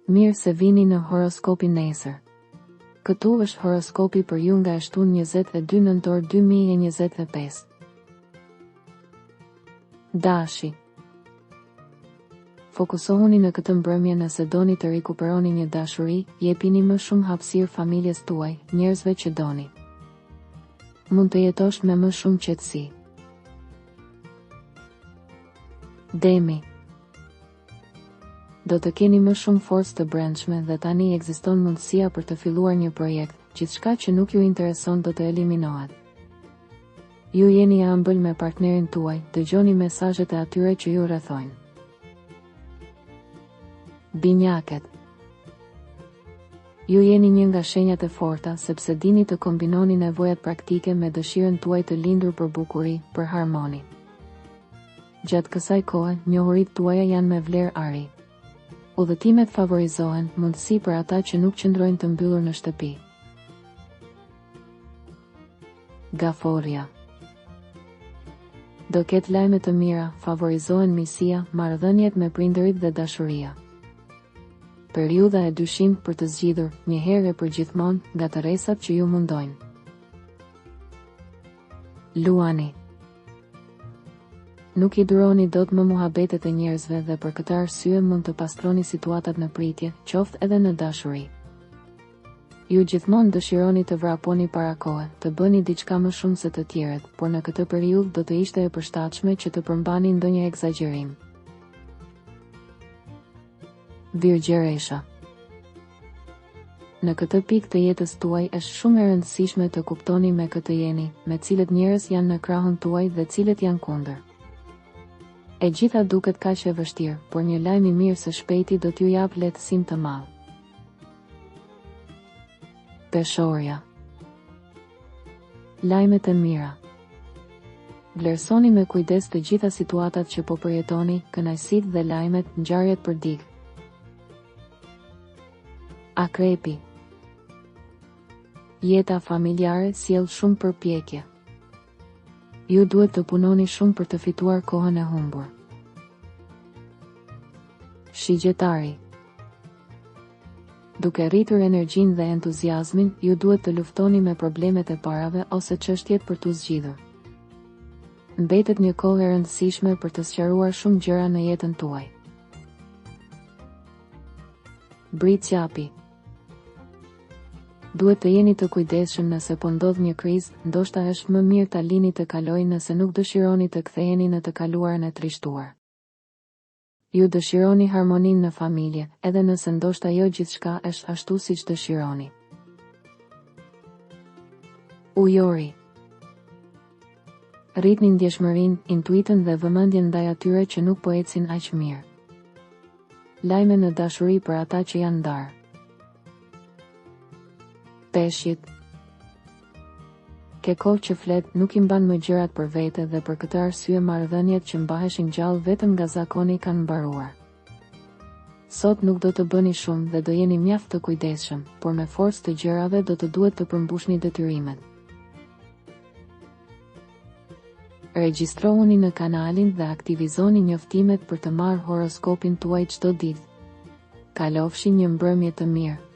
Mirë se vini në horoskopin nesër. Këtu është horoskopi për ju nga e shtunë 22 nëntor 2025. Dashi. Fokusohuni në këtë mbrëmje nëse doni të rikuperoni një dashuri, jepini më shumë hapësirë familjes tuaj, njerëzve që doni. Mund të jetosh me më shumë qetësi. Demi. Do të keni më shumë forcë të brendshme dhe tani ekziston mundësia për të filluar një projekt, gjithçka që nuk ju intereson do të eliminohet. Ju jeni ëmbël me partnerin tuaj, dëgjoni mesazhet e atyre që ju rrethojnë. Binjaket. Ju jeni një nga shenjat e forta sepse dini të kombinoni nevojat praktike me dëshirën tuaj të lindur për bukuri, për harmoni. Gjatë kësaj kohe, njohuritë tuaja janë me vlerë ari. Udhëtimet favorizohen, mundësi për ata që nuk qëndrojnë të mbyllur në shtëpi. Gaforja. Do ketë lajme të mira, favorizohen miqësia, marrëdhëniet me prindërit dhe dashuria. Periudha e dyshim për të zgjidhur, një herë e përgjithmonë, nga tërresat që ju mundojnë. Luani. Nuk i duroni dot më muhabetet e njerëzve dhe për këtë arsye mund të pastroni situatat në pritje, qoftë edhe në dashuri. Ju gjithmonë dëshironi të vraponi para kohe, të bëni diçka më shumë se të tjerët, por në këtë periudhë do të ishte e përshtatshme që të përmbani ndonjë egzagerim. Virgjeresha. Në këtë pikë të jetës tuaj është shumë e rëndësishme të kuptoni me këtë jeni, me cilët njerëz janë në krahun tuaj dhe cilët janë kundër. E gjitha duket kaq e vështirë, por një lajm i mirë së shpejti do t'ju jap lehtësim të madh. Peshorja. Lajmet e mira. Vlerësoni me kujdes të gjitha situatat që po përjetoni, kënaqësitë dhe lajmet, ngjarjet për dikë. Akrepi. Jeta familjare sjell shumë përpjekje. Ju duhet të punoni shumë për të fituar kohën e humbur. Shigjetari. Duke rritur energjinë dhe entuziazmin, ju duhet të luftoni me problemet e parave ose çështjet për t'u zgjidhur. Mbetet një kohë e rëndësishme për të sqaruar shumë gjëra në jetën tuaj. Britsjapi. Duhet të jeni të kujdesshëm nëse po ndodh një krizë, ndoshta është më mirë ta lini të kalojë nëse nuk dëshironi të ktheheni në të kaluarën e trishtuar. Ju dëshironi harmoninë në familje, edhe nëse ndoshta jo gjithçka është ashtu siç dëshironi. Ujori. Rritni ndjeshmërinë, intuitën dhe vëmendjen ndaj atyre që nuk po ecin aq mirë. Lajme në dashuri për ata që janë ndarë. Peshqit. Ke kohë që flet, nuk i mban më gjërat për vete dhe për këtë arsye marrëdhëniet që mbaheshin gjallë vetëm nga zakoni kanë mbaruar. Sot nuk do të bëni shumë dhe do jeni mjaft të kujdesshëm, por me forcë të gjërave do të duhet të përmbushni detyrimet. Regjistrohuni në kanalin dhe aktivizoni njoftimet për të marrë horoskopin tuaj çdo ditë. Kalofshi një mbrëmje të mirë.